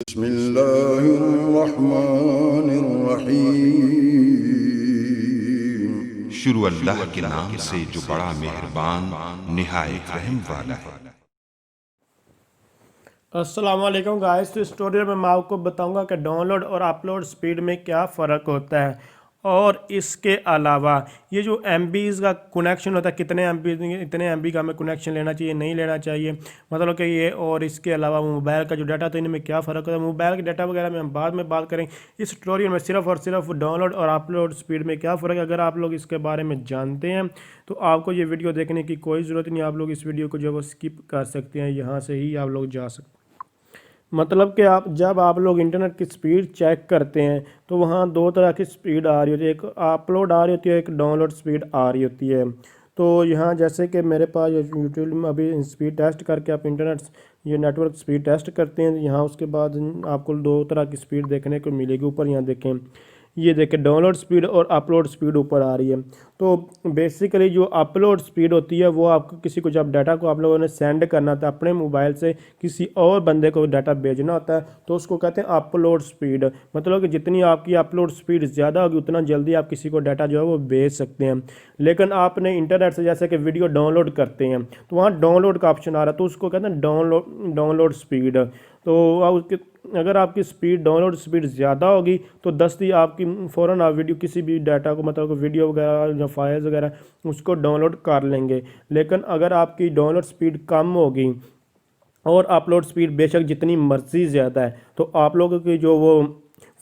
بسم اللہ الرحمن الرحیم۔ شروع اللہ کے نام سے جو بڑا مہربان نہایت رحم والا ہے۔ السلام علیکم گائز، تو اس ٹیوٹوریل میں آپ کو بتاؤں گا کہ ڈاؤن لوڈ اور اپلوڈ سپیڈ میں کیا فرق ہوتا ہے، اور اس کے علاوہ یہ جو ایم بیز کا کنیکشن ہوتا ہے، کتنے ایم بی کا ہمیں کنیکشن لینا چاہیے، نہیں لینا چاہیے، مطلب کہ یہ، اور اس کے علاوہ موبائل کا جو ڈاٹا تو ان میں کیا فرق ہوتا ہے، موبائل کے ڈاٹا وغیرہ میں ہم بعد میں بات کریں۔ اس ٹیوٹوریل میں صرف اور صرف ڈاؤن لوڈ اور اپلوڈ سپیڈ میں کیا فرق ہے، اگر آپ لوگ اس کے بارے میں جانتے ہیں تو آپ کو یہ ویڈیو دیکھنے کی کوئی ضرورت نہیں، آپ لوگ اس ویڈیو کو جو وہ اسکپ کر سکتے ہیں، یہاں سے ہی آپ لوگ جا سکتے ہیں۔ مطلب کہ جب آپ لوگ انٹرنیٹ کی سپیڈ چیک کرتے ہیں تو وہاں دو طرح کی سپیڈ آ رہی ہوتی ہے، ایک اپلوڈ آ رہی ہوتی ہے، ایک ڈاؤن لوڈ سپیڈ آ رہی ہوتی ہے۔ تو یہاں جیسے کہ میرے پاس یوٹیوب میں ابھی سپیڈ ٹیسٹ کر کے آپ انٹرنیٹ یہ نیٹ ورک سپیڈ ٹیسٹ کرتے ہیں، یہاں اس کے بعد آپ کو دو طرح کی سپیڈ دیکھنے کو ملے گی۔ اوپر یہاں دیکھیں، یہ دیکھیں ڈاؤن لوڈ سپیڈ اور اپلوڈ سپیڈ اوپر آ رہی ہے۔ تو بیسیکلی جو اپلوڈ سپیڈ ہوتی ہے وہ آپ کو کسی کو، جب ڈاٹا کو آپ لوگوں نے سینڈ کرنا ہوتا ہے اپنے موبائل سے کسی اور بندے کو ڈاٹا بھیجنا ہوتا ہے، تو اس کو کہتے ہیں اپلوڈ سپیڈ۔ مطلب کہ جتنی آپ کی اپلوڈ سپیڈ زیادہ ہوگی اتنا جلدی آپ کسی کو ڈاٹا جو ہے وہ بھیج سکتے ہیں۔ لیکن آپ نے انٹرنیٹ سے جیسے کہ ویڈیو ڈاؤن لوڈ کرتے ہیں تو وہاں ڈاؤن لوڈ کا آپشن آ رہا ہے، تو اس کو کہتے ہیں ڈاؤن لوڈ سپیڈ۔ تو اگر آپ کی سپیڈ ڈاؤن لوڈ سپیڈ زیادہ ہوگی تو دستی آپ کی فوراً آپ ویڈیو کسی بھی ڈاٹا کو، مطلب ویڈیو وغیرہ یا فائلز وغیرہ اس کو ڈاؤن لوڈ کر لیں گے۔ لیکن اگر آپ کی ڈاؤن لوڈ سپیڈ کم ہوگی اور اپلوڈ سپیڈ بے شک جتنی مرضی زیادہ ہے، تو آپ لوگوں کی جو وہ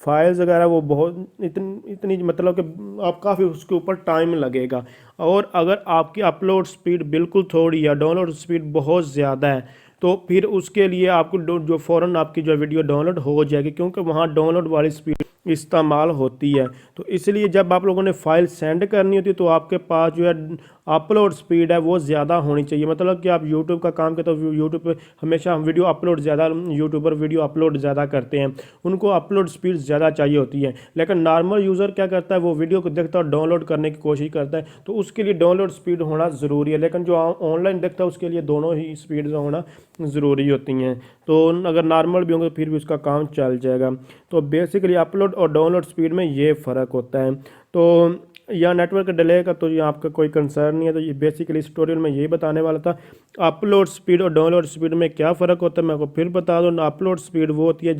فائلز وغیرہ وہ بہت اتنی مطلب کہ آپ کافی اس کے اوپر ٹائم لگے گا۔ اور اگر آپ کی اپلوڈ سپیڈ بالکل تھوڑی یا ڈاؤن لوڈ سپیڈ بہت زیادہ ہے تو پھر اس کے لیے آپ کو جو فوراً آپ کی جو ویڈیو ڈاؤن لوڈ ہو جائے گی، کیونکہ وہاں ڈاؤن لوڈ والی سپیڈ استعمال ہوتی ہے۔ تو اس لیے جب آپ لوگوں نے فائل سینڈ کرنی ہوتی ہے تو آپ کے پاس جو ہے اپلوڈ سپیڈ ہے وہ زیادہ ہونی چاہیے۔ مطلب کہ آپ یوٹیوب کا کام کرتے تو یوٹیوب پہ ہمیشہ ہم ویڈیو اپلوڈ زیادہ، یوٹیوبر ویڈیو اپلوڈ زیادہ کرتے ہیں، ان کو اپلوڈ سپیڈ زیادہ چاہیے ہوتی ہے۔ لیکن نارمل یوزر کیا کرتا ہے، وہ ویڈیو کو دیکھتا ہے اور ڈاؤن لوڈ کرنے کی کوشش کرتا ہے، تو اس کے لیے ڈاؤن لوڈ سپیڈ ہونا ضروری ہے۔ لیکن جو آن لائن دیکھتا ہے اس کے لیے دونوں ہی سپیڈ ہونا ضروری ہوتی ہیں۔ تو اگر نارمل بھی ہوں گے پھر بھی اس کا کام چل جائے گا۔ تو بیسیکلی اپلوڈ اور ڈاؤن لوڈ سپیڈ میں یہ فرق ہوتا ہے۔ تو یا نیٹ ورک ڈیلے کا تو یہ آپ کا کوئی کنسرن نہیں ہے، تو یہ بیسیکلی اس ٹیوٹوریل میں یہی بتانے والا تھا۔ اپلوڈ سپیڈ اور ڈاؤن لوڈ سپیڈ میں کیا فرق ہوتا ہے میں آپ کو پھر بتا دوں۔ اپلوڈ سپیڈ وہ ہوتی ہے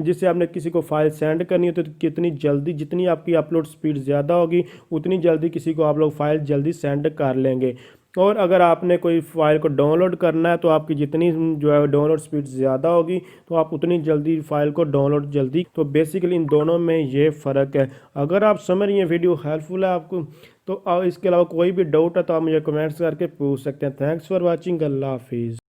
جس سے آپ نے کسی کو فائل سینڈ کرنی ہوتی ہے، تو کتنی جلدی، جتنی آپ کی اپلوڈ سپیڈ زیادہ ہوگی اتنی جلدی کسی کو آپ لوگ فائل جلدی سینڈ کر لیں گے۔ اور اگر آپ نے کوئی فائل کو ڈاؤن لوڈ کرنا ہے تو آپ کی جتنی جو ہے ڈاؤن لوڈ سپیڈ زیادہ ہوگی تو آپ اتنی جلدی فائل کو ڈاؤن لوڈ جلدی۔ تو بیسیکلی ان دونوں میں یہ فرق ہے۔ اگر آپ سمجھ رہی ہیں ویڈیو ہیلپ فل ہے آپ کو، تو اس کے علاوہ کوئی بھی ڈاؤٹ ہے تو آپ مجھے کمنٹس کر کے پوچھ سکتے ہیں۔ تھینکس فار واچنگ، اللہ حافظ۔